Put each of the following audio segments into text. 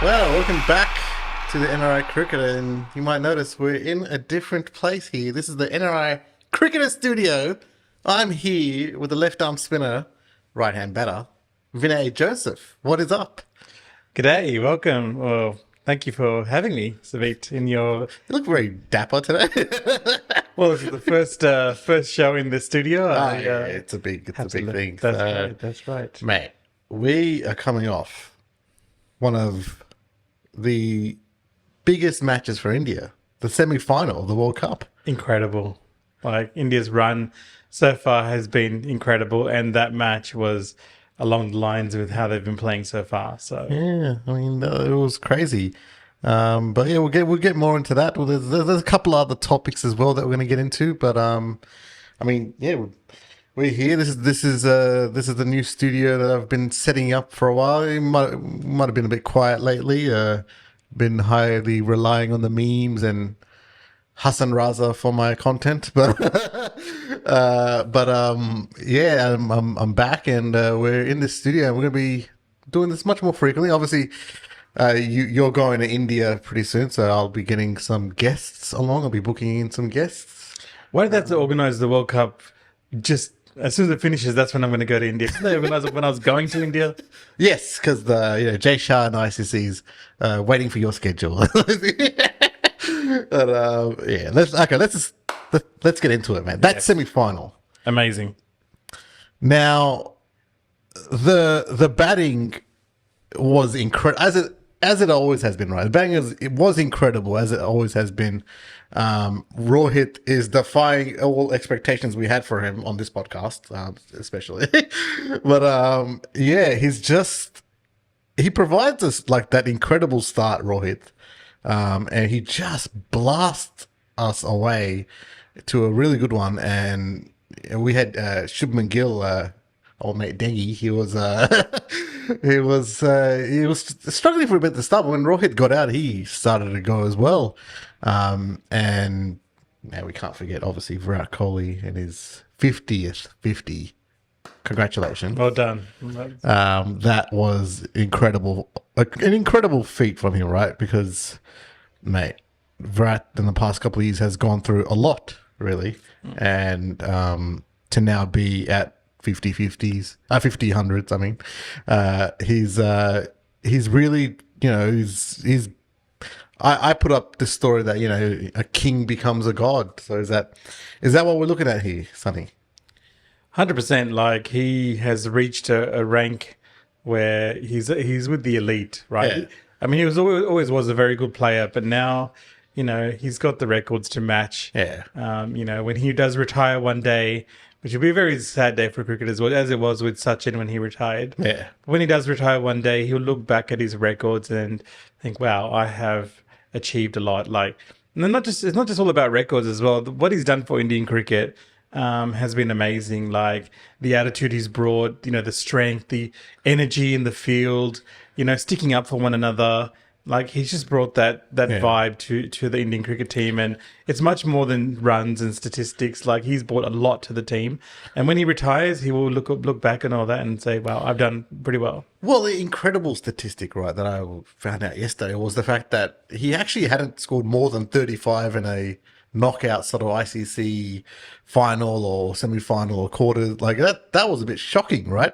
Well, welcome back to the NRI Cricket, and you might notice we're in a different place here. This is the NRI Cricketer Studio. I'm here with the left arm spinner, right hand batter, Vinay Joseph. What is up? G'day, welcome. Well, thank you for having me, Savit, in your... You look very dapper today. Well, this is the first show in the studio. Yeah, it's a big thing. That's right. Mate, we are coming off one of the biggest matches for India, the semi-final of the World Cup. Incredible. Like, India's run so far has been incredible, and that match was along the lines with how they've been playing so far. So yeah, I mean, it was crazy. But yeah, we'll get more into that. Well, there's a couple other topics as well that we're going to get into. But I mean, yeah, we're here. This is the new studio that I've been setting up for a while. It might have been a bit quiet lately. Been highly relying on the memes and Hassan Raza for my content, but yeah, I'm back, and we're in the studio, and we're gonna be doing this much more frequently. Obviously, you're going to India pretty soon, so I'll be getting some guests along. I'll be booking in some guests. why did they have to organise the World Cup just as soon as it finishes? That's when I'm going to go to India. Didn't they organise it when I was going to India? Yes, because Jay Shah and ICC's waiting for your schedule. But yeah, let's get into it, man. That semi-final. Amazing. Now, the batting was incredible, as it always has been, right? The batting it was incredible, as it always has been. Rohit is defying all expectations we had for him on this podcast, especially. But yeah, he provides us like that incredible start, Rohit. And he just blasts us away to a really good one. And we had Shubman Gill, old mate Dengi. He was he was struggling for a bit at the start, but when Rohit got out, he started to go as well. And now we can't forget, obviously, Virat Kohli and his 50th 50. Congratulations. Well done. That was incredible. An incredible feat from him, right? Because, mate, Virat in the past couple of years has gone through a lot, really. And to now be at 50-50s, 50-100s, I mean, he's really, he's I put up this story that, a king becomes a god. So is that what we're looking at here, Sonny? 100%. Like, he has reached a rank where he's with the elite, right? Yeah. I mean, he was always was a very good player, but now, he's got the records to match. Yeah. When he does retire one day, which will be a very sad day for cricket as well, as it was with Sachin when he retired. Yeah. When he does retire one day, he'll look back at his records and think, wow, I have achieved a lot. Like, and it's not just all about records as well. What he's done for Indian cricket has been amazing. Like, the attitude he's brought, the strength, the energy in the field, sticking up for one another. Like, he's just brought that vibe to the Indian cricket team, and it's much more than runs and statistics. Like, he's brought a lot to the team, and when he retires, he will look back and all that and say, "Wow, I've done pretty well." Well, the incredible statistic, right, that I found out yesterday was the fact that he actually hadn't scored more than 35 in a knockout sort of ICC final or semi-final or quarters. Like, that was a bit shocking, right?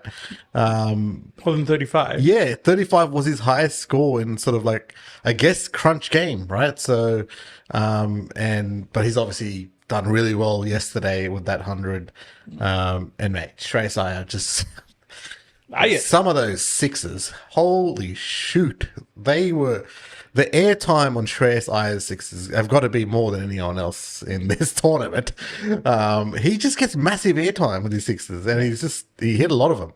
More than 35. Yeah, 35 was his highest score in sort of like, I guess, crunch game, right? So, but he's obviously done really well yesterday with that 100. And mate, Shreyas Iyer just... Some of those sixes, holy shoot. The airtime on Shreyas Iyer's sixes have got to be more than anyone else in this tournament. He just gets massive airtime with his sixes, and he hit a lot of them.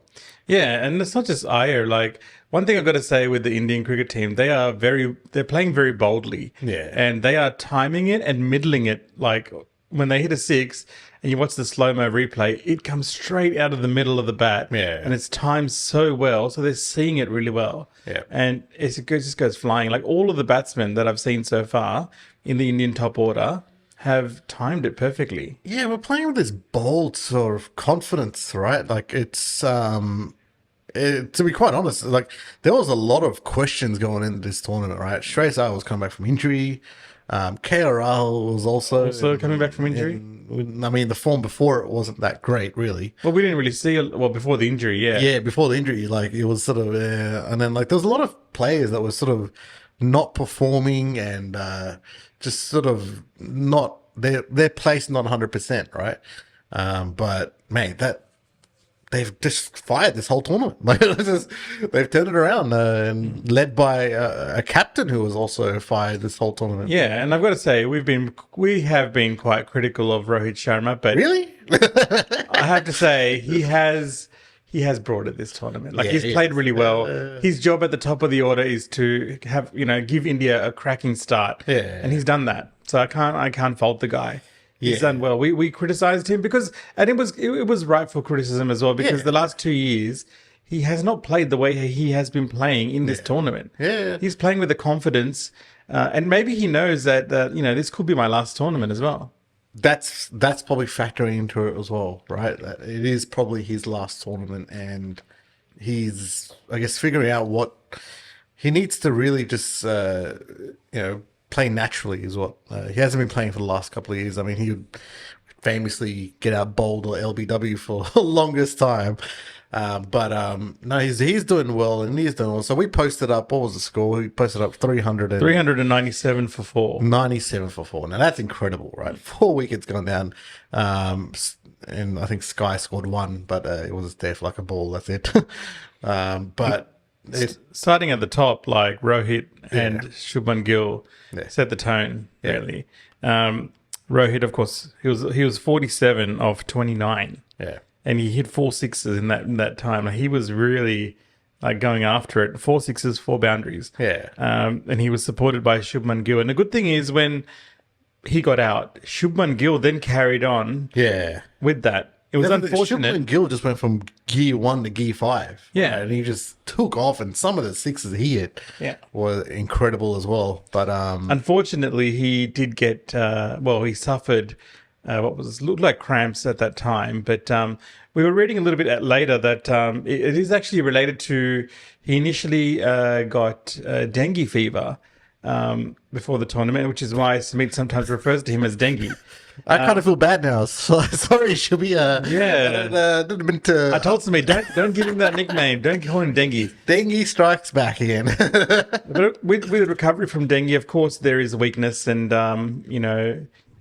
Yeah, and it's not just Iyer. Like, one thing I've got to say with the Indian cricket team, they're playing very boldly. Yeah. And they are timing it and middling it. Like, when they hit a six and you watch the slow-mo replay, it comes straight out of the middle of the bat. Yeah. And it's timed so well, so they're seeing it really well. Yeah. And it just goes flying. Like, all of the batsmen that I've seen so far in the Indian top order have timed it perfectly. Yeah, we're playing with this bold sort of confidence, right? Like, it's To be quite honest, like there was a lot of questions going into this tournament, right? Shreyas Iyer was coming back from injury. KL Rahul was also coming back from injury. I mean, the form before it wasn't that great, really. Well, we didn't really see before the injury. Yeah, before the injury, like it was sort of, and then like there was a lot of players that were sort of not performing and just sort of not their place not 100%, right? But man, they've just fired this whole tournament. Like they've turned it around and led by a captain who was also fired this whole tournament. Yeah, and I've got to say we have been quite critical of Rohit Sharma, but Really? I have to say he has brought it this tournament. Like he's played really well. His job at the top of the order is to have give India a cracking start. Yeah. And he's done that. So I can't fault the guy. He's done well. We criticized him and it was rightful criticism as well because the last 2 years he has not played the way he has been playing in this tournament. Yeah. He's playing with the confidence, and maybe he knows that this could be my last tournament as well. That's probably factoring into it as well, right? That it is probably his last tournament, and he's, I guess, figuring out what he needs to really just, play naturally is what he hasn't been playing for the last couple of years. I mean, he would famously get out bowled or LBW for the longest time. No, he's doing well, and he's doing well. So we posted up, what was the score? We posted up 397 for 4. 97 for 4. Now that's incredible, right? 4 wickets gone down. And I think Sky scored 1, but it was there for like a ball. That's it. But starting at the top, like Rohit and Shubman Gill set the tone, really. Rohit, of course, he was 47 of 29. Yeah. And he hit 4 sixes in that time. Like, he was really like going after it. 4 sixes, 4 boundaries. Yeah. And he was supported by Shubman Gill. And the good thing is when he got out, Shubman Gill then carried on with that. It was unfortunate. Shubman Gill just went from gear 1 to gear 5. Yeah. And he just took off, and some of the sixes he hit were incredible as well. But unfortunately, he did get, he suffered looked like cramps at that time. But we were reading a little bit later that it is actually related to, he initially got dengue fever before the tournament, which is why Smith sometimes refers to him as dengue. I kind of feel bad now. So, sorry, should be I told Smith, don't give him that nickname. Don't call him dengue. Dengue strikes back again. But with recovery from dengue, of course, there is weakness, and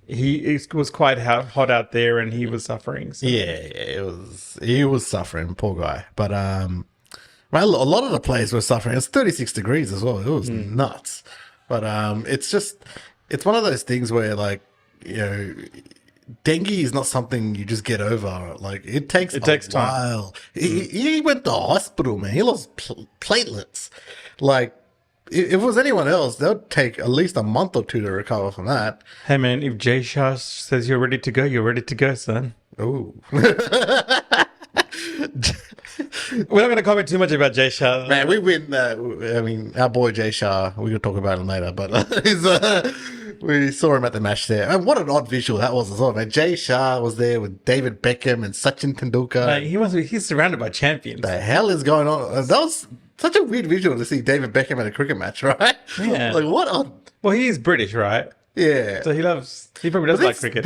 he was quite hot out there, and he was suffering. So. He was suffering, poor guy. But a lot of the players were suffering. It's 36 degrees as well. It was nuts. But it's one of those things where, like, dengue is not something you just get over. Like, it takes a while. He went to hospital, man. He lost platelets. Like, if it was anyone else, they'll take at least a month or 2 to recover from that. Hey, man, if Jay Shah says you're ready to go, you're ready to go, son. Ooh. We're not going to comment too much about Jay Shah. Man, we win. Our boy Jay Shah, we're going to talk about him later, but we saw him at the match there. And what an odd visual that was as well, man. Jay Shah was there with David Beckham and Sachin Tendulkar. He's surrounded by champions. The hell is going on? That was such a weird visual to see David Beckham at a cricket match, right? Yeah. Like, what on? Well, he is British, right? Yeah. So he probably does like cricket.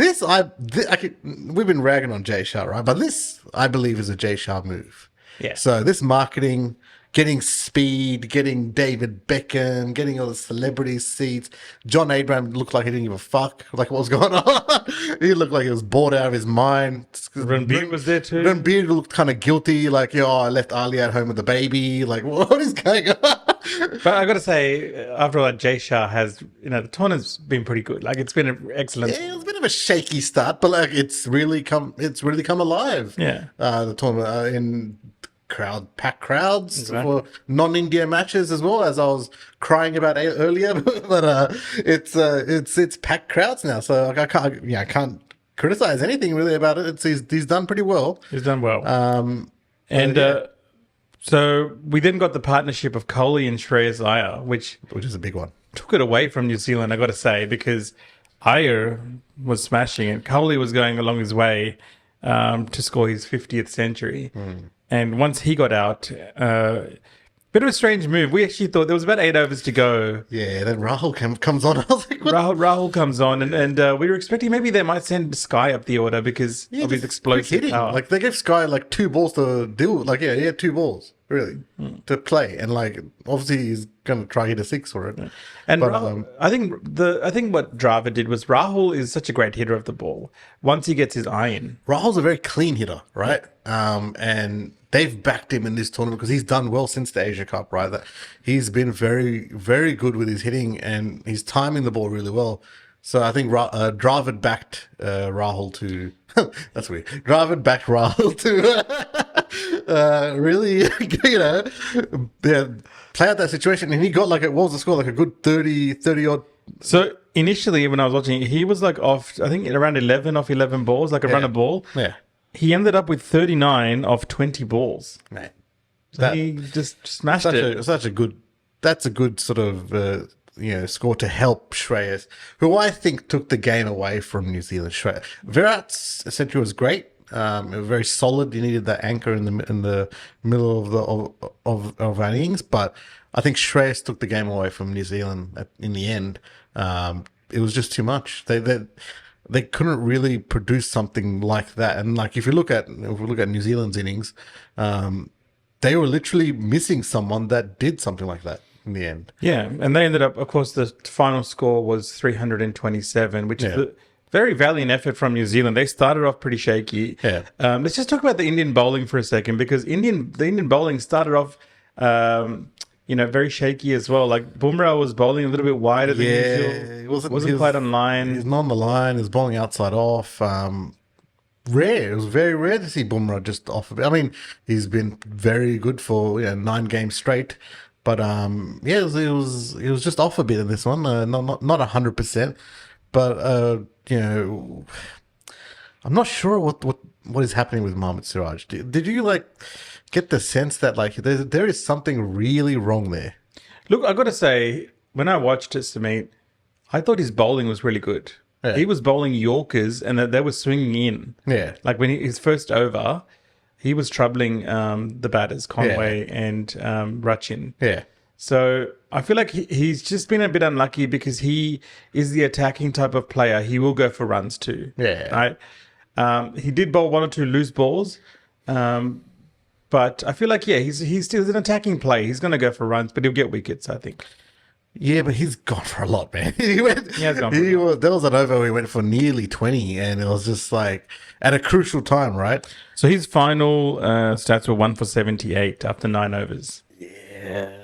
We've been ragging on Jay Shah, right? But this, I believe, is a Jay Shah move. Yeah. So this marketing, getting speed, getting David Beckham, getting all the celebrity seats. John Abraham looked like he didn't give a fuck, like what was going on. He looked like he was bored out of his mind. Ranbir was there too. Ranbir looked kind of guilty, like, I left Ali at home with the baby. Like, what is going on? But I got to say, after all, Jay Shah has, the tournament's been pretty good. Like, it's been an excellent. Yeah, it was a bit of a shaky start, but like it's really come alive. Yeah. The tournament in packed crowds for non-India matches as well, as I was crying about earlier. But it's packed crowds now, so I can't criticize anything really about it. He's done pretty well. He's done well. So we then got the partnership of Kohli and Shreyas Iyer, which is a big one. Took it away from New Zealand, I got to say, because Iyer was smashing it. Kohli was going along his way to score his 50th century. And once he got out, bit of a strange move. We actually thought there was about 8 overs to go. Yeah, then Rahul comes on. I was like, what? Rahul comes on, and we were expecting maybe they might send Sky up the order because of his explosive hitting. power. Like they gave Sky like 2 balls to deal with. Like, yeah, he had 2 balls really to play, and like obviously he's going to try hit a 6 for it. And but, Rahul, I think what Dravid did was Rahul is such a great hitter of the ball. Once he gets his eye in, Rahul's a very clean hitter, right? And they've backed him in this tournament because he's done well since the Asia Cup, right? That he's been very, very good with his hitting and he's timing the ball really well. So I think Dravid backed Rahul to that's weird. Dravid backed Rahul to really, play out that situation, and he got like what was the score? Like a good 30 odd. So initially, when I was watching it, he was like off, I think around 11 off 11 balls, like a run a ball. Yeah. He ended up with 39 off 20 balls. Right. So he just smashed it. That's a good sort of score to help Shreyas, who I think took the game away from New Zealand. Virat's century was great. Very solid. You needed that anchor in the middle of our innings, but I think Shreyas took the game away from New Zealand in the end. It was just too much. They couldn't really produce something like that. And like if we look at New Zealand's innings, they were literally missing someone that did something like that in the end. Yeah, and they ended up, of course, the final score was 327, which is a very valiant effort from New Zealand. They started off pretty shaky. Yeah. Let's just talk about the Indian bowling for a second, because the Indian bowling started off very shaky as well. Like Bumrah was bowling a little bit wider than usual. He wasn't quite on line. He's not on the line. He's bowling outside off. Rare. It was very rare to see Bumrah just off a bit. I mean, he's been very good for 9 games straight, but it was just off a bit in this one. Not 100%, but I'm not sure what is happening with Mohammad Siraj. Did you get the sense that there is something really wrong there? Look, I got to say, when I watched it, Sameet, I thought his bowling was really good. Yeah. He was bowling Yorkers and they were swinging in. Yeah. Like when his first over, he was troubling the batters, Conway and Rachin. Yeah. So I feel like he's just been a bit unlucky because he is the attacking type of player. He will go for runs too. Yeah. Right. He did bowl 1 or 2 loose balls. But I feel like, he's still an attacking player. He's going to go for runs, but he'll get wickets, I think. Yeah, but he's gone for a lot, man. There was an over where he went for nearly 20, and it was just like at a crucial time, right? So his final stats were 1 for 78 after 9 overs. Yeah.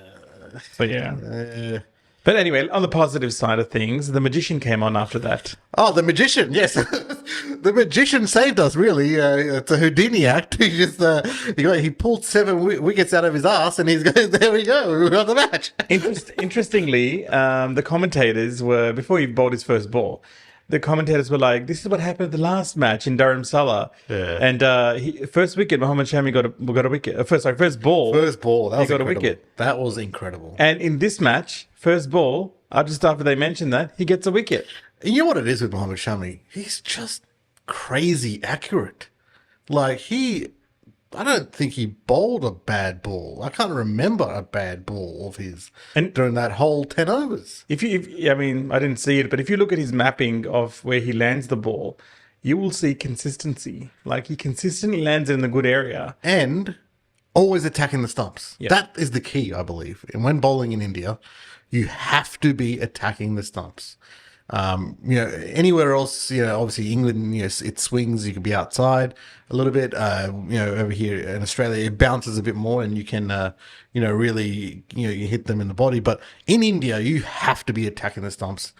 So, yeah. But anyway, on the positive side of things, the Magician came on after that. Oh, the Magician, yes. The Magician saved us, really. It's a Houdini act. He just he pulled 7 wickets out of his ass, and he's going, there we go, we got the match. Interestingly, the commentators were, before he bowled his first ball, the commentators were like, this is what happened at the last match in Dharamsala. Yeah. And first wicket, Mohammad Shami got a wicket. First ball. That was he got incredible. a wicket. That was incredible. And in this match, first ball, just after they mentioned that, he gets a wicket. And you know what it is with Mohammad Shami? He's just crazy accurate. I don't think he bowled a bad ball. I can't remember a bad ball of his during that whole 10 overs. I didn't see it, but if you look at his mapping of where he lands the ball, you will see consistency. Like he consistently lands it in the good area. And always attacking the stumps. Yep. That is the key, I believe. And when bowling in India, you have to be attacking the stumps. Anywhere else, obviously England, it swings, you could be outside a little bit, over here in Australia, it bounces a bit more and you can, really, you hit them in the body. But in India, you have to be attacking the stumps.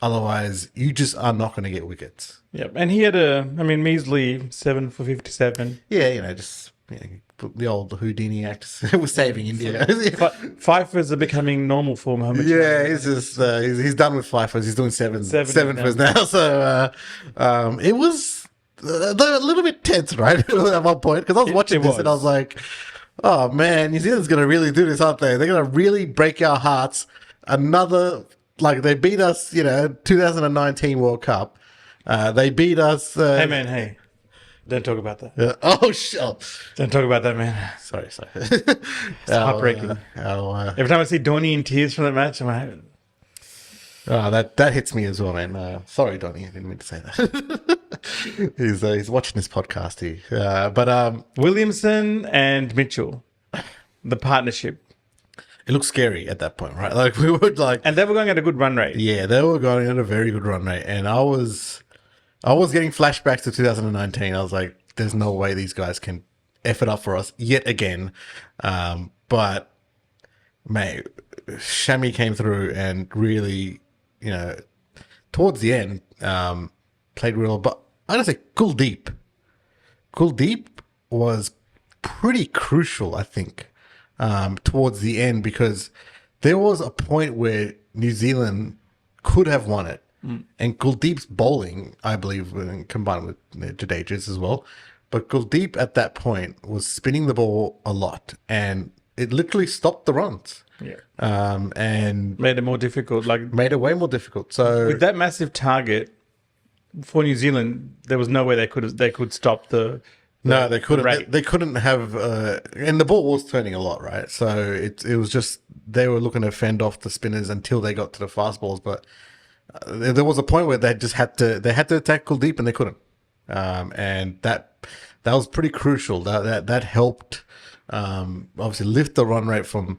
Otherwise, you just are not going to get wickets. Yep. And he had measly 7 for 57. Yeah, the old Houdini act was saving India. Fifers are becoming normal for Mohammad. Yeah, he's just he's done with fifers. He's doing sevenfers now. So it was a little bit tense, right, at one point, because I was watching this and I was like, oh man, New Zealand's going to really do this, aren't they? They're going to really break our hearts. They beat us, 2019 World Cup. They beat us. Hey. Don't talk about that. Oh, shit. Don't talk about that, man. Sorry. It's heartbreaking. Every time I see Donny in tears from that match, I'm like, that hits me as well, man. Sorry, Donny. I didn't mean to say that. He's watching this podcast here. But Williamson and Mitchell, the partnership. it looks scary at that point, right? Like we would like, And they were going at a good run rate. yeah, they were going at a very good run rate, and I was getting flashbacks to 2019. I was like, there's no way these guys can F it up for us yet again. But mate, Shami came through and really, towards the end, played real. But I gotta say, Kuldeep was pretty crucial, I think, towards the end, because there was a point where New Zealand could have won it. And Kuldeep's bowling, I believe, combined with Jadeja's as well, but Kuldeep at that point was spinning the ball a lot, and it literally stopped the runs. Yeah. And Made it more difficult. Like, made it way more difficult. So with that massive target for New Zealand, there was no way they could stop the no, they couldn't. rate. They couldn't have, and the ball was turning a lot, right? So it was just they were looking to fend off the spinners until they got to the fast balls, but there was a point where they just had to attack Kuldeep and they couldn't, and that was pretty crucial. That helped obviously lift the run rate from,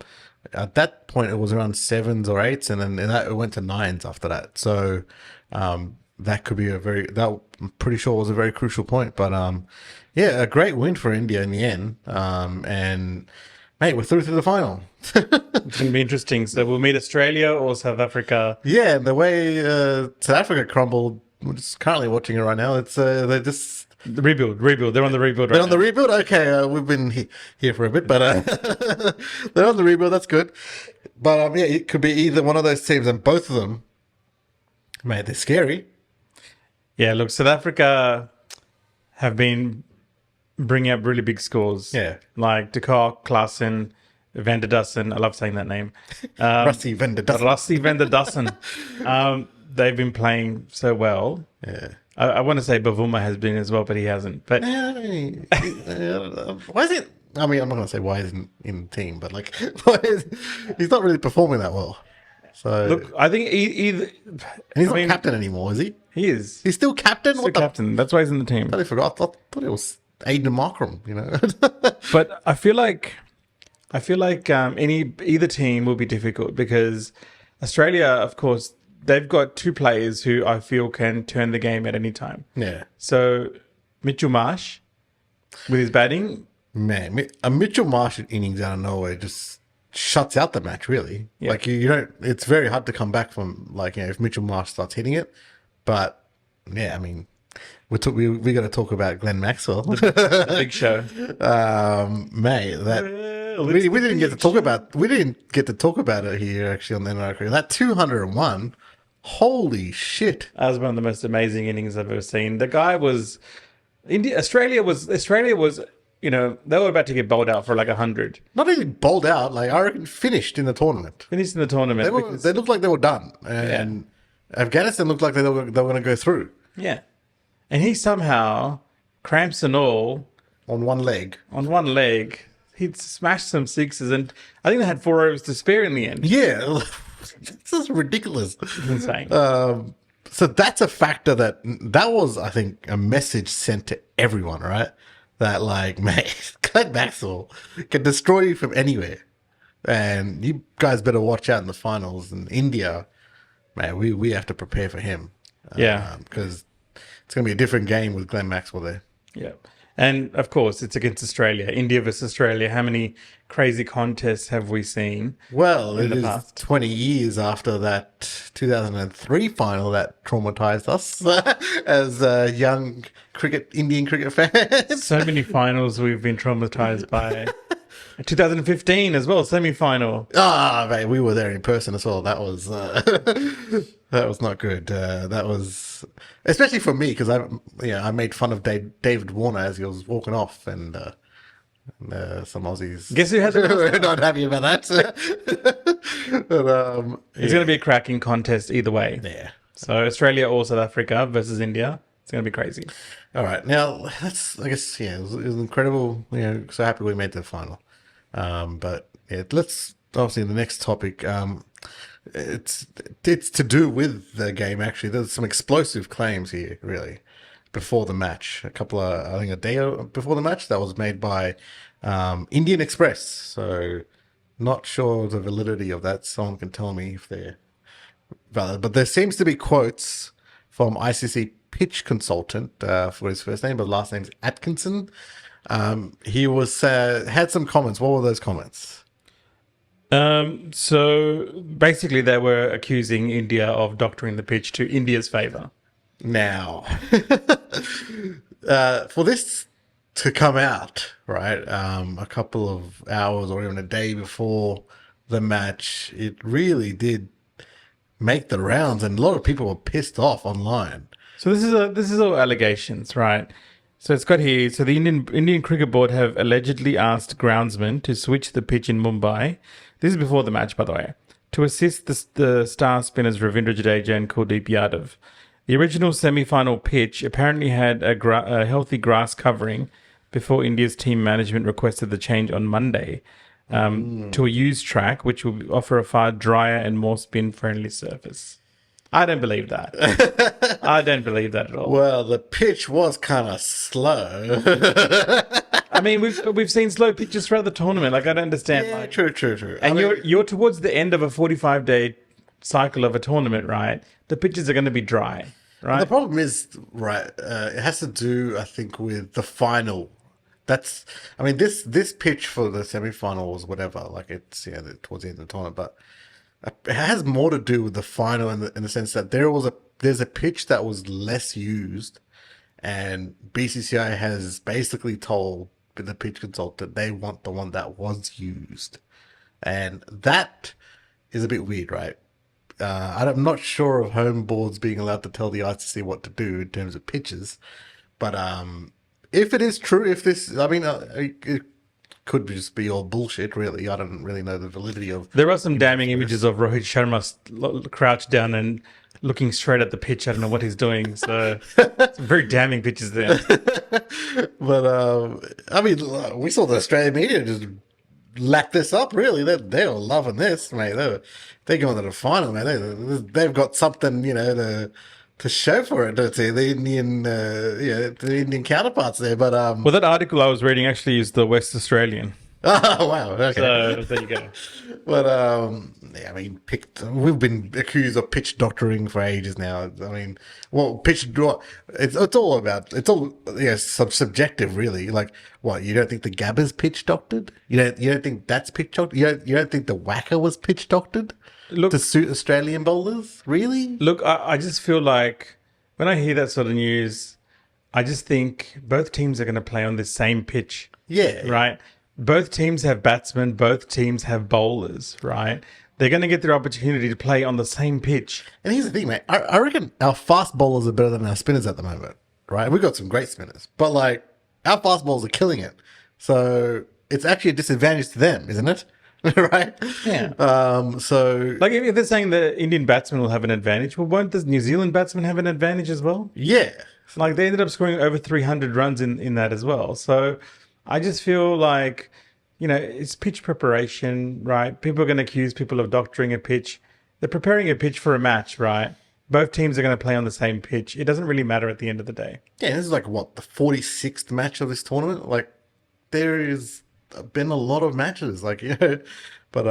at that point it was around 7s or 8s, and then it went to 9s after that. So that could be I'm pretty sure was a very crucial point. But yeah, a great win for India in the end, and mate, we're through to the final. It's going to be interesting. So we'll meet Australia or South Africa. Yeah, the way South Africa crumbled, we're just currently watching it right now. It's they just The rebuild. They're on the rebuild right they're on now. the rebuild. Okay, we've been here for a bit, but they're on the rebuild. That's good. But yeah, it could be either one of those teams, and both of them, mate, they're scary. Yeah, look, South Africa have been bringing up really big scores. Yeah. Like De Kock, Klaassen, Van der Dussen. I love saying that name. Rusty Vendor doesn't. Rassie Van der Dussen. They've been playing so well. Yeah. I want to say Bavuma has been as well, but he hasn't. But Why is it? I mean, I'm not going to say why isn't in the team, but like, he's not really performing that well. So look, I think either... and he's not captain anymore, is he? He is. He's still captain. He's the captain. That's why he's in the team. I totally forgot. I thought it was Aiden Markram. But I feel like either team will be difficult, because Australia, of course, they've got two players who I feel can turn the game at any time. Yeah. So Mitchell Marsh with his batting, Man, a Mitchell Marsh innings out of nowhere just shuts out the match, really. Yeah. Like, you don't, it's very hard to come back from, like, if Mitchell Marsh starts hitting it. But, yeah, I mean, we got to talk about Glenn Maxwell. the big show. Mate, we didn't get to talk about it here, actually, on the NRI Cricket. That 201, holy shit. That was one of the most amazing innings I've ever seen. The guy was... Australia was, they were about to get bowled out for like 100. Not even bowled out, like, I reckon finished in the tournament. Finished in the tournament. They looked like they were done. And Afghanistan looked like they were going to go through. Yeah. And he somehow, cramps and all... On one leg. He'd smashed some sixes, and I think they had 4 overs to spare in the end. Yeah. This is ridiculous. It's insane. So that's a factor that was, I think, a message sent to everyone, right? That, like, mate, Glenn Maxwell can destroy you from anywhere. And you guys better watch out in the finals. In India, man, we have to prepare for him. Yeah. Because it's going to be a different game with Glenn Maxwell there. Yeah. And, of course, it's against Australia. India versus Australia. How many crazy contests have we seen? Well, it is past? 20 years after that 2003 final that traumatized us as young Indian cricket fans. So many finals we've been traumatized by. 2015 as well, semi-final. Mate, we were there in person as well. That was that was not good. That was, especially for me, because I made fun of David Warner as he was walking off, and some Aussies. Guess who had the We're not happy about that. But, It's going to be a cracking contest either way. yeah. So Australia or South Africa versus India. It's going to be crazy. All right, now I guess, it was incredible. So happy we made the final. But yeah, let's obviously the next topic. It's to do with the game. Actually, there's some explosive claims here. Really, before the match, I think a day before the match, that was made by Indian Express. So not sure the validity of that. Someone can tell me if they're valid. But there seems to be quotes from ICC pitch consultant for his first name, but last name's Atkinson. He was had some comments. What were those comments? So basically, they were accusing India of doctoring the pitch to India's favour. Now, for this to come out, right, a couple of hours or even a day before the match, it really did make the rounds, and a lot of people were pissed off online. So this is all allegations, right? So it's got here. So the Indian Cricket Board have allegedly asked groundsmen to switch the pitch in Mumbai. This is before the match, by the way, to assist the star spinners Ravindra Jadeja and Kuldeep Yadav. The original semi-final pitch apparently had a healthy grass covering before India's team management requested the change on Monday to a used track, which will offer a far drier and more spin-friendly surface. I don't believe that. I don't believe that at all. Well, the pitch was kind of slow. I mean, we've seen slow pitches throughout the tournament. Like, I don't understand. Yeah, true. And you're towards the end of a 45-day cycle of a tournament, right? The pitches are going to be dry, right? The problem is, right, it has to do, I think, with the final. This pitch for the semi-final was whatever. Like, it's towards the end of the tournament, but it has more to do with the final in the sense that there's a pitch that was less used, and BCCI has basically told the pitch consultant they want the one that was used, and that is a bit weird, right? I'm not sure of home boards being allowed to tell the ICC what to do in terms of pitches, but if it is true, it could just be all bullshit, really. I don't really know the validity of... There are some damning images of Rohit Sharma crouched down and looking straight at the pitch. I don't know what he's doing. So some very damning pictures there. But, we saw the Australian media just lack this up, really. They were loving this, mate. They're going to the final, man. They've got something, to show for it, don't they? The Indian counterparts there. But well, that article I was reading actually is the West Australian. Oh wow! Okay, so there you go. But we've been accused of pitch doctoring for ages now. It's all subjective, really. Like, what, you don't think the Gabba's pitch doctored? You don't think that's pitch doctored? You don't think the Wacker was pitch doctored? Look, to suit Australian bowlers, really? Look, I just feel like when I hear that sort of news, I just think both teams are going to play on the same pitch. Yeah. Right? Both teams have batsmen, both teams have bowlers, right? They're going to get their opportunity to play on the same pitch. And here's the thing, mate. I reckon our fast bowlers are better than our spinners at the moment, right? We've got some great spinners, but our fast bowlers are killing it. So it's actually a disadvantage to them, isn't it? Right? Yeah. If they're saying the Indian batsmen will have an advantage, well, won't the New Zealand batsmen have an advantage as well? Yeah. Like, they ended up scoring over 300 runs in that as well. So I just feel like, it's pitch preparation, right? People are going to accuse people of doctoring a pitch. They're preparing a pitch for a match, right? Both teams are going to play on the same pitch. It doesn't really matter at the end of the day. Yeah, this is the 46th match of this tournament. There is been a lot of matches, but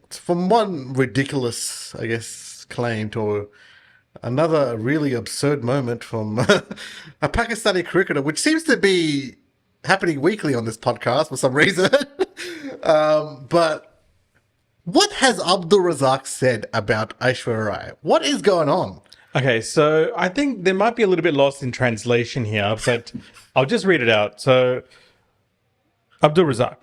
from one ridiculous, I guess, claim to another really absurd moment from a Pakistani cricketer, which seems to be happening weekly on this podcast for some reason. But what has Abdul Razzaq said about Aishwaraya Rai? What is going on? Okay, so I think there might be a little bit lost in translation here, but I'll just read it out. So, Abdul Razzaq,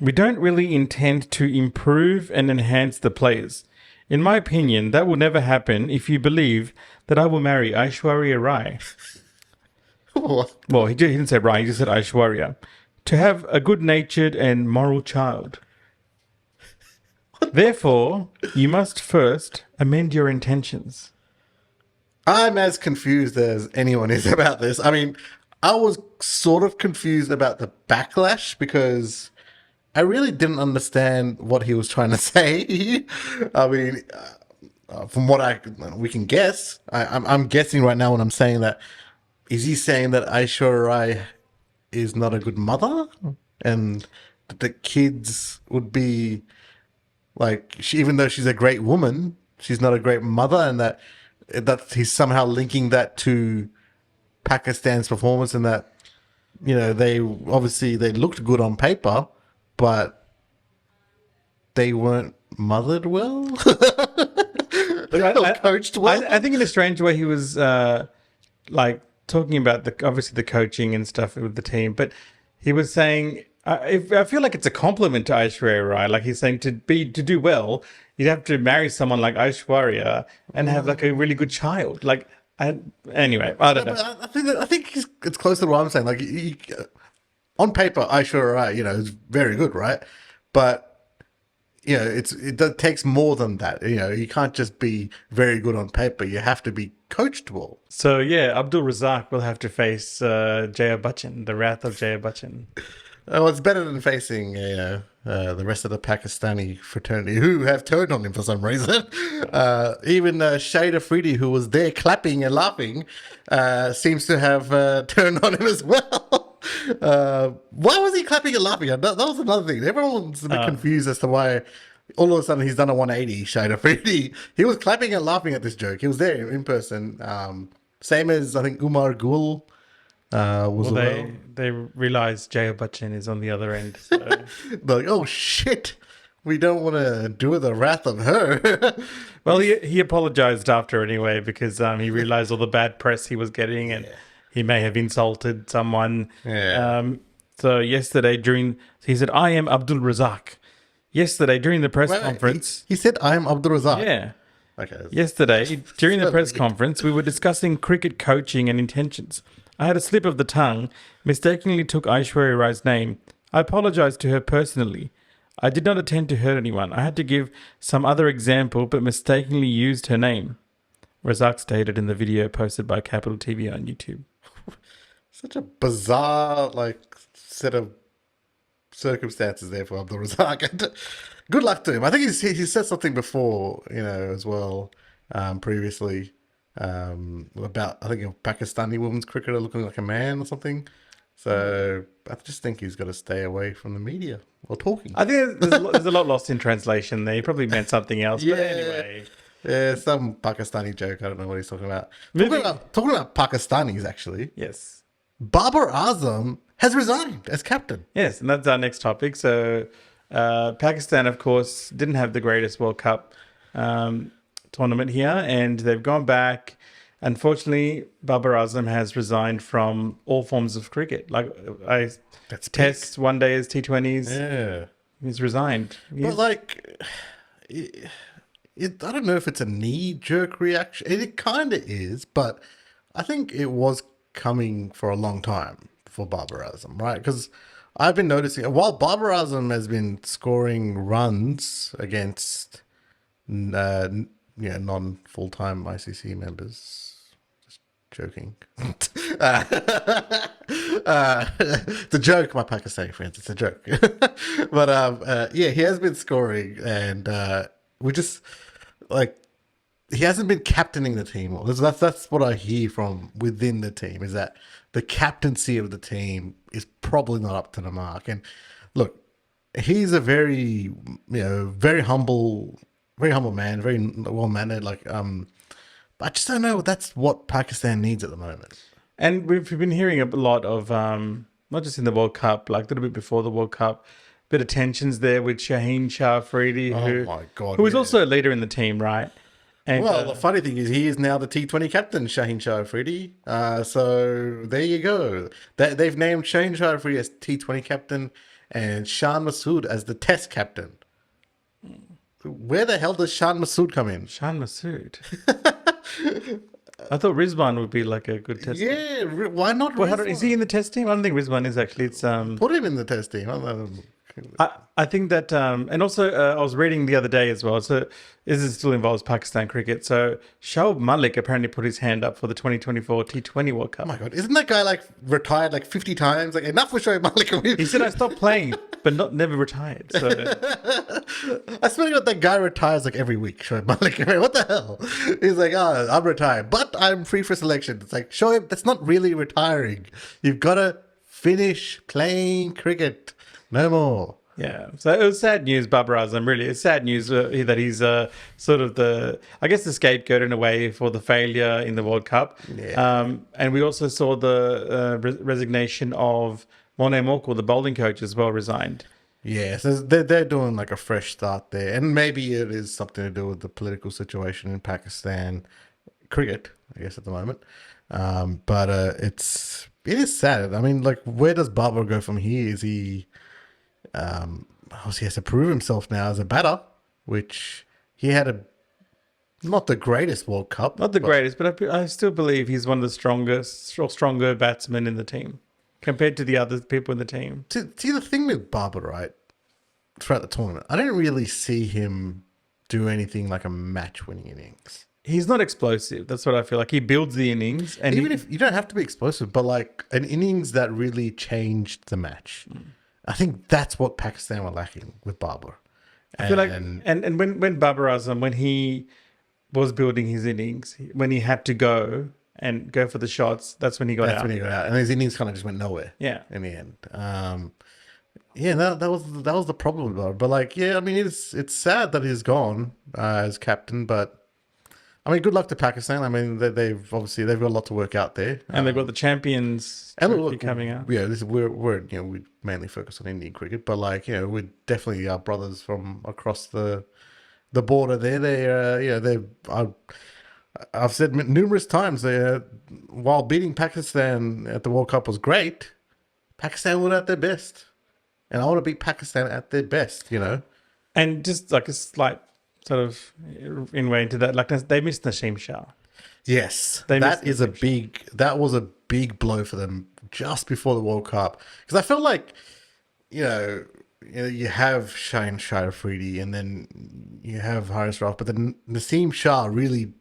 we don't really intend to improve and enhance the players. In my opinion, that will never happen if you believe that I will marry Aishwaraya Rai. Well, he didn't say Rai, he just said Aishwarya. To have a good-natured and moral child. Therefore, you must first amend your intentions. I'm as confused as anyone is about this. I mean, I was sort of confused about the backlash because I really didn't understand what he was trying to say. I mean, from what we can guess, I'm guessing right now when I'm saying that, is he saying that Aishwaraya Rai is not a good mother and that the kids would be like, even though she's a great woman, she's not a great mother, and that he's somehow linking that to Pakistan's performance, and that, you know, they looked good on paper, but they weren't mothered well. Or coached well. I think in a strange way he was like talking about obviously the coaching and stuff with the team, but he was saying, I feel like it's a compliment to Aishwaraya Rai. Like he's saying to do well, you'd have to marry someone like Aishwarya and have like a really good child. Like, anyway, I don't know. I think it's close to what I'm saying. Like, on paper, Aishwaraya Rai, you know, is very good, right? But you know, it takes more than that. You know, you can't just be very good on paper. You have to be coached well. So yeah, Abdul Razzaq will have to face Jay Bachchan, the wrath of Jay Bachchan. Oh, it's better than facing, you know, the rest of the Pakistani fraternity who have turned on him for some reason. Even Shade Afridi, who was there clapping and laughing, seems to have turned on him as well. Why was he clapping and laughing? That was another thing. Everyone's a bit confused as to why all of a sudden he's done a 180, Shade Afridi. He was clapping and laughing at this joke. He was there in person. Same as, I think, Umar Gul. They realize Jay Bachchan is on the other end. So. They're like, oh shit, we don't want to do the wrath of her. Well, he apologized after anyway because he realized all the bad press he was getting and he may have insulted someone. Yeah. So yesterday he said, "I am Abdul Razzaq." Yesterday during the press conference, he said, "I am Abdul Razzaq." Yeah. Okay. Yesterday during the press conference, we were discussing cricket coaching and intentions. I had a slip of the tongue, mistakenly took Aishwaraya Rai's name. I apologized to her personally. I did not intend to hurt anyone. I had to give some other example, but mistakenly used her name. Razzaq stated in the video posted by Capital TV on YouTube. Such a bizarre, set of circumstances there for Abdul Razzaq. Good luck to him. I think he said something before, you know, as well, previously. About, I think, a Pakistani women's cricketer looking like a man or something. So I just think he's got to stay away from the media or talking. I think there's a lot lost in translation there. He probably meant something else. Yeah. But anyway. Yeah, some Pakistani joke. I don't know what he's talking about. Talking about Pakistanis, actually. Yes. Babar Azam has resigned as captain. Yes, and that's our next topic. So Pakistan, of course, didn't have the greatest World Cup tournament here, and they've gone back. Unfortunately, Babar Azam has resigned from all forms of cricket. That's tests, one day as T20s. Yeah, he's resigned. But I don't know if it's a knee-jerk reaction. It kind of is, but I think it was coming for a long time for Babar Azam, right? Because I've been noticing while Babar Azam has been scoring runs against non-full-time ICC members. Just joking. It's a joke, my Pakistani friends. It's a joke. But he has been scoring, and we just he hasn't been captaining the team. That's what I hear from within the team, is that the captaincy of the team is probably not up to the mark. And look, he's a very humble man, very well-mannered. I just don't know. That's what Pakistan needs at the moment. And we've been hearing a lot of, not just in the World Cup, like a little bit before the World Cup, bit of tensions there with Shah Afridi, who is also a leader in the team, right? And, the funny thing is he is now the T20 captain, Shah Afridi. So there you go. They've named Shah Afridi as T20 captain and Shan Masood as the Test captain. Where the hell does Shan Masood come in? Shan Masood? I thought Rizwan would be like a good test team. Yeah, why not Rizwan? Is he in the test team? I don't think Rizwan is actually. It's Put him in the test team. I think that, and also I was reading the other day as well. So this still involves Pakistan cricket. So Shoaib Malik apparently put his hand up for the 2024 T20 World Cup. Oh my God, isn't that guy like retired like 50 times? Like enough with Shoaib Malik. He said, "I stopped playing, but never retired." So I swear to God, that guy retires like every week. Shoaib Malik, what the hell? He's like, oh, I'm retired, but I'm free for selection. It's like, Shoaib, that's not really retiring. You've got to finish playing cricket. No more. yeah, so it was sad news, Babar Azam. Really, it's sad news that he's sort of I guess, the scapegoat in a way for the failure in the World Cup. Yeah. And we also saw the resignation of Monet Morkel, the bowling coach, as well, resigned. Yeah, so they're doing like a fresh start there, and maybe it is something to do with the political situation in Pakistan cricket, I guess, at the moment. But it is sad. I mean, like, where does Babar go from here? Is he obviously has to prove himself now as a batter, which he had not the greatest World Cup, Not the greatest, but I still believe he's one of the stronger batsmen in the team compared to the other people in the team. See, the thing with Babar, right, throughout the tournament, I didn't really see him do anything like a match-winning innings. He's not explosive. That's what I feel like. He builds the innings, and Even if you don't have to be explosive, but like an innings that really changed the match. I think that's what Pakistan were lacking with Babar. I feel like, and when Babar Azam, when he was building his innings, when he had to go for the shots, that's when he got out. That's when he got out, and his innings kind of just went nowhere. Yeah, in the end. Yeah, that was the problem with Babar. But like, yeah, I mean, it's sad that he's gone as captain, but I mean, good luck to Pakistan. I mean, they've got a lot to work out there, and they've got the Champions Trophy coming out. Yeah, we're we mainly focus on Indian cricket, but like, we're definitely our brothers from across the border there. I've said numerous times while beating Pakistan at the World Cup was great, Pakistan were at their best, and I want to beat Pakistan at their best. And just like a slight sort of in way into that, like they missed Naseem Shah. Yes, that was a big blow for them just before the World Cup, because I felt like you have Shaheen Shah Afridi and then you have Haris Rauf, but then Naseem Shah really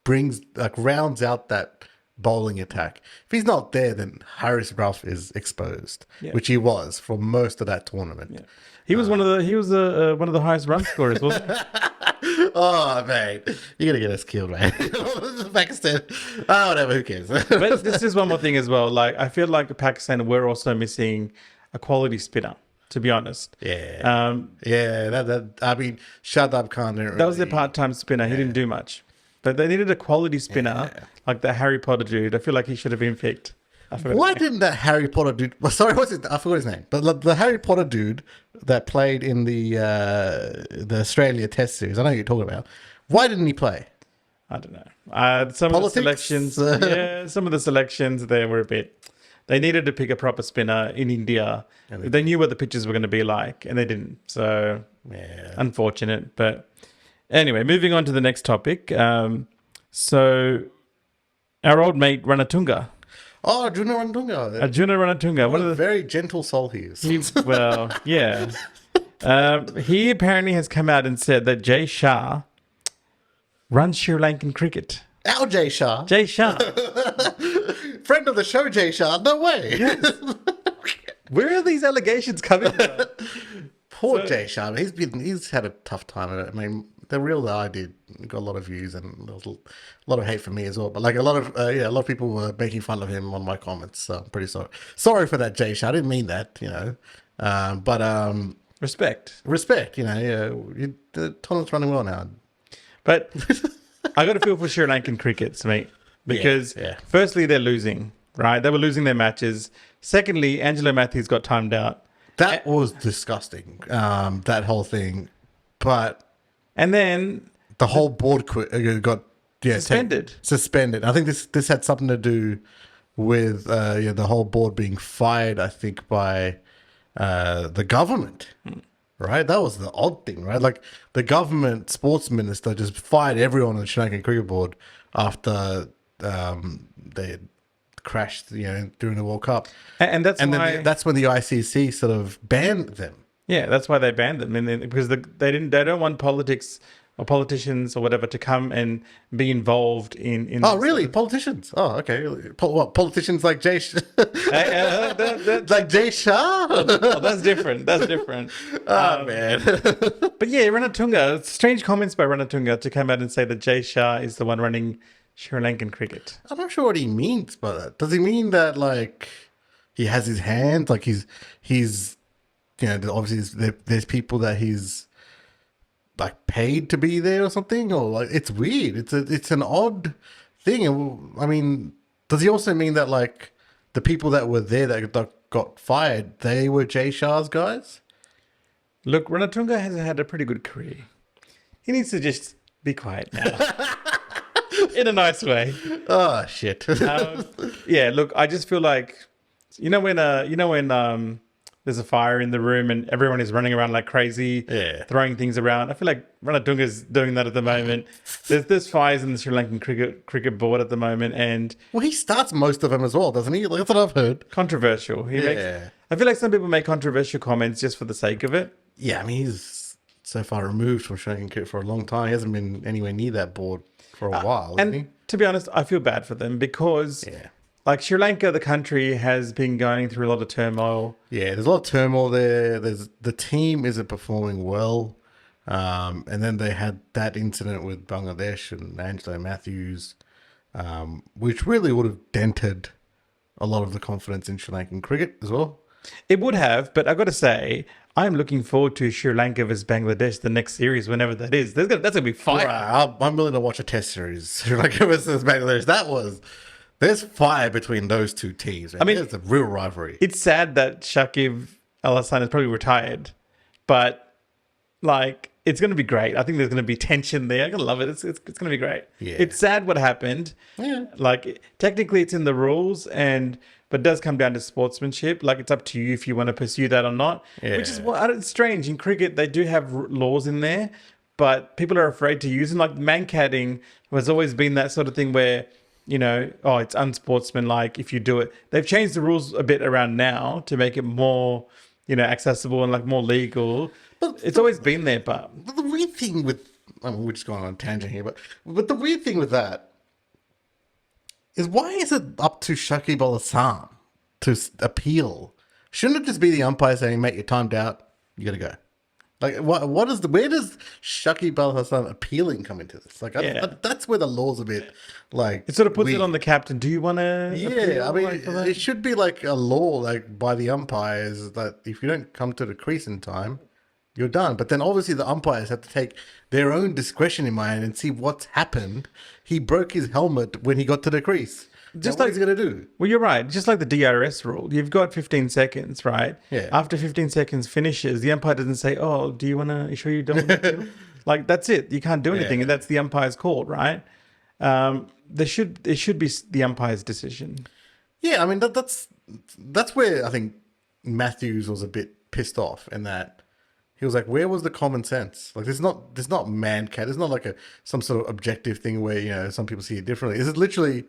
rounds out that bowling attack. If he's not there, then Haris Rauf is exposed, which he was for most of that tournament. Yeah. He was one of the highest run scorers, wasn't he? Oh, mate, you're gonna get us killed, man. Pakistan. Oh, whatever. Who cares? But this is one more thing as well. Like, I feel like Pakistan were also missing a quality spinner, to be honest. Yeah. I mean, Shadab Khan. That was their part-time spinner. He didn't do much, but they needed a quality spinner like that Harry Potter dude. I feel like he should have been picked. Why didn't that Harry Potter dude? Well, sorry, I forgot his name. But the Harry Potter dude that played in the Australia Test series, I know who you're talking about. Why didn't he play? I don't know. Some of the selections, some of the selections there were a bit. They needed to pick a proper spinner in India. They knew what the pitches were going to be like, and they didn't. So, unfortunate. But anyway, moving on to the next topic. So, our old mate Ranatunga. Oh, Arjuna Ranatunga. What a very gentle soul he is. He apparently has come out and said that Jay Shah runs Sri Lankan cricket. Our Jay Shah. Jay Shah. Friend of the show, Jay Shah. No way. Yes. Where are these allegations coming from? Poor Jay Shah. He's had a tough time of it. I mean, the real that I did got a lot of views and a lot of hate from me as well. But like a lot of people were making fun of him on my comments. So I'm pretty sorry. Sorry for that, Jay Shah. I didn't mean that, But respect. The tournament's running well now. But I got a feel for Sri Lankan crickets, mate, because firstly they're losing, right? They were losing their matches. Secondly, Angelo Matthews got timed out. That was disgusting. That whole thing, and then the whole board got suspended. I think this had something to do with the whole board being fired. I think by the government, right? That was the odd thing, right? Like the government sports minister just fired everyone on the Sri Lankan Cricket Board after they crashed, during the World Cup, and that's when the ICC sort of banned them. Yeah, that's why they banned them, and because they don't want politics or politicians or whatever to come and be involved in. Oh, really? Politicians? Oh, okay. What, politicians like Jay Shah? Like Jay Shah? Oh, that's different. That's different. Oh, man. But yeah, Ranatunga, strange comments by Ranatunga to come out and say that Jay Shah is the one running Sri Lankan cricket. I'm not sure what he means by that. Does he mean that, like, he has his hands? Like, he's you know, obviously there's people that he's, like, paid to be there or something? Or, like, it's weird. It's an odd thing. I mean, does he also mean that, like, the people that were there that got fired, they were Jay Shah's guys? Look, Ranatunga has had a pretty good career. He needs to just be quiet now. In a nice way. Oh, shit. Yeah, look, I just feel like, when there's a fire in the room and everyone is running around like crazy, throwing things around. I feel like Ranatunga's doing that at the moment. There's fires in the Sri Lankan cricket board at the moment, and well, he starts most of them as well, doesn't he? Like, that's what I've heard. Controversial. I feel like some people make controversial comments just for the sake of it. Yeah, I mean, he's so far removed from Sri Lankan cricket for a long time. He hasn't been anywhere near that board for a while, hasn't he? To be honest, I feel bad for them because... Yeah. Like Sri Lanka, the country has been going through a lot of turmoil. Yeah, there's a lot of turmoil there. The team isn't performing well. And then they had that incident with Bangladesh and Angelo Matthews, which really would have dented a lot of the confidence in Sri Lankan cricket as well. It would have, but I've got to say, I'm looking forward to Sri Lanka versus Bangladesh, the next series, whenever that is. That's going to be fire. Right, I'm willing to watch a test series. Sri Lanka versus Bangladesh. There's fire between those two teams. Man. I mean, it's a real rivalry. It's sad that Shakib Al Hassan is probably retired, but like it's going to be great. I think there's going to be tension there. I'm going to love it. It's going to be great. Yeah. It's sad what happened. Yeah. Like technically it's in the rules, but it does come down to sportsmanship. Like it's up to you if you want to pursue that or not. Yeah. Which is it's strange. In cricket, they do have laws in there, but people are afraid to use them. Like man-catting has always been that sort of thing where, it's unsportsmanlike if you do it. They've changed the rules a bit around now to make it more, accessible and like more legal. But it's always been there, but the weird thing with, we're just going on a tangent here, but the weird thing with that is why is it up to Shakib Al Hassan to appeal? Shouldn't it just be the umpire saying, mate, you're timed out, you got to go? Like, where does Shakib Al Hassan appealing come into this? Like, that's where the law's a bit, like... It sort of puts it on the captain. Do you want to... Yeah, I mean, it should be like a law, like, by the umpires that if you don't come to the crease in time, you're done. But then obviously the umpires have to take their own discretion in mind and see what's happened. He broke his helmet when he got to the crease. Just what is he going to do? Well, you're right. Just like the DRS rule, you've got 15 seconds, right? Yeah. After 15 seconds finishes, the umpire doesn't say, "Oh, do you want to? You sure you don't?" Like that's it. You can't do anything, and that's the umpire's call, right? It should be the umpire's decision. Yeah, I mean that's where I think Matthews was a bit pissed off, in that he was like, "Where was the common sense? Like, there's not man-cat. There's not like some sort of objective thing where some people see it differently. This is literally."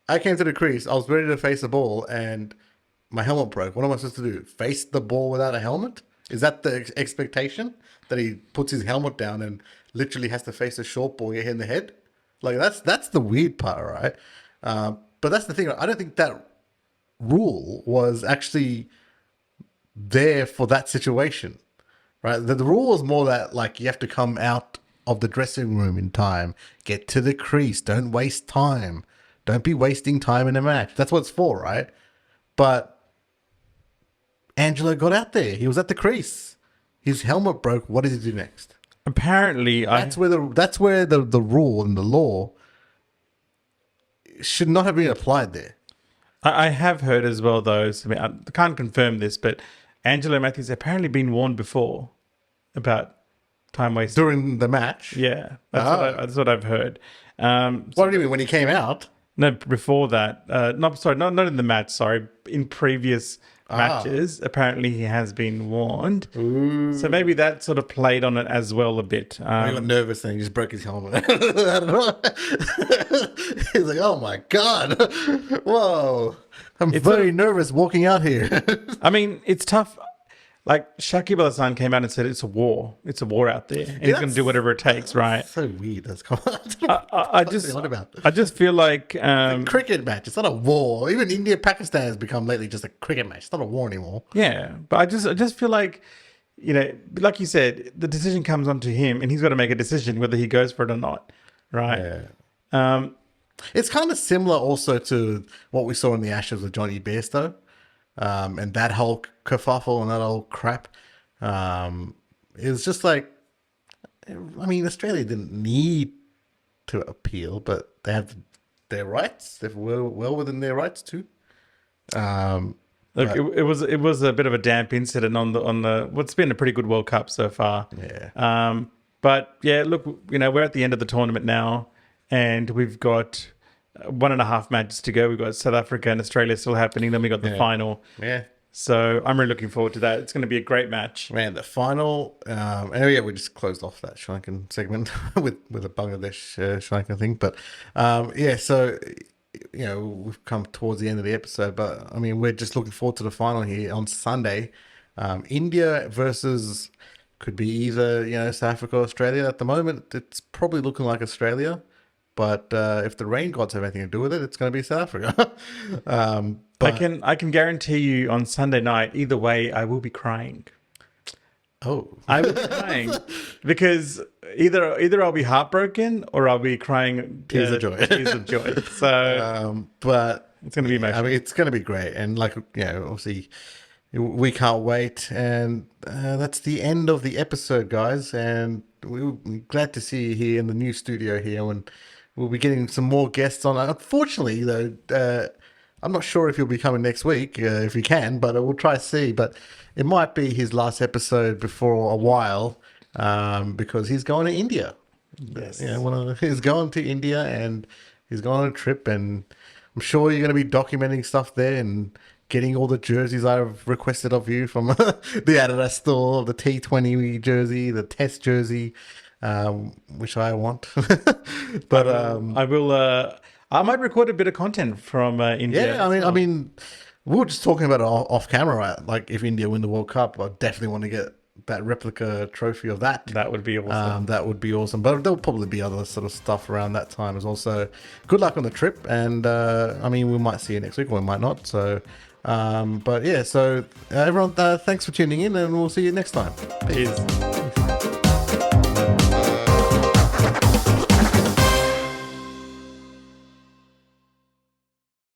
I came to the crease. I was ready to face the ball, and my helmet broke. What am I supposed to do? Face the ball without a helmet? Is that the expectation? That he puts his helmet down and literally has to face a short ball, get hit in the head? Like that's the weird part, right? But that's the thing. I don't think that rule was actually there for that situation, right? The rule was more that like you have to come out of the dressing room in time, get to the crease, don't waste time. Don't be wasting time in a match. That's what it's for, right? But Angelo got out there. He was at the crease. His helmet broke. What did he do next? Apparently, that's where the rule and the law should not have been applied there. I have heard as well, though. I can't confirm this, but Angelo Matthews apparently been warned before about time wasting during the match. Yeah, that's what I've heard. What do you mean when he came out? No, before that. Not in the match. Sorry, in previous matches, apparently he has been warned. Ooh. So maybe that sort of played on it as well a bit. He got nervous and he just broke his helmet. I don't know. He's like, "Oh my god, whoa! I'm very nervous walking out here." I mean, it's tough. like Shakib Al Hasan came out and said it's a war. It's a war out there, and he's going to do whatever it takes, right? So weird. That's come on. I just feel like Cricket match. It's not a war. Even India Pakistan has become lately just a cricket match. It's not a war anymore. yeah, but I just feel like, you know, like you said, the decision comes onto him, and he's got to make a decision whether he goes for it or not, right? Yeah. It's kind of similar also to what we saw in the Ashes with Johnny Bairstow, and that whole kerfuffle and that whole crap. It was just like, I mean, Australia didn't need to appeal, but they have their rights. They're well within their rights too. Look, it was a bit of a damp incident on the what's been a pretty good World Cup so far. Yeah. But yeah, look, you know, we're at the end of the tournament now, and we've got 1.5 matches to go. We've got South Africa and Australia still happening. Then we got the final. Yeah. So I'm really looking forward to that. It's going to be a great match. Man, the final. And yeah, we just closed off that Sri Lankan segment with a Bangladesh Sri Lanka thing. But yeah, so you know, we've come towards the end of the episode, but I mean, we're just looking forward to the final here on Sunday. India versus could be either, you know, South Africa or Australia. At the moment, it's probably looking like Australia, but if the rain gods have anything to do with it, it's going to be South Africa. But I can guarantee you on Sunday night, either way, I will be crying. Oh, I will be crying because either I'll be heartbroken or I'll be crying tears of joy. Tears of joy. So, but it's going to be emotional. I mean, it's going to be great, and like, you know, obviously, we can't wait. And that's the end of the episode, guys. And we're glad to see you here in the new studio here, and we'll be getting some more guests on. Unfortunately, though, I'm not sure if he'll be coming next week, if he can, but we'll try to see. But it might be his last episode before a while, because he's going to India. Yes. Yeah, he's going to India, and he's going on a trip, and I'm sure you're going to be documenting stuff there and getting all the jerseys I've requested of you from the Adidas store, the T20 jersey, the Test jersey, which I want. But I will. I might record a bit of content from India. Yeah, I mean, we were just talking about it off camera, right? Like, if India win the World Cup, I definitely want to get that replica trophy of that. That would be awesome. That would be awesome. But there'll probably be other sort of stuff around that time as well. So good luck on the trip. And I mean, we might see you next week or we might not. So, but yeah, so everyone, thanks for tuning in, and we'll see you next time. Peace.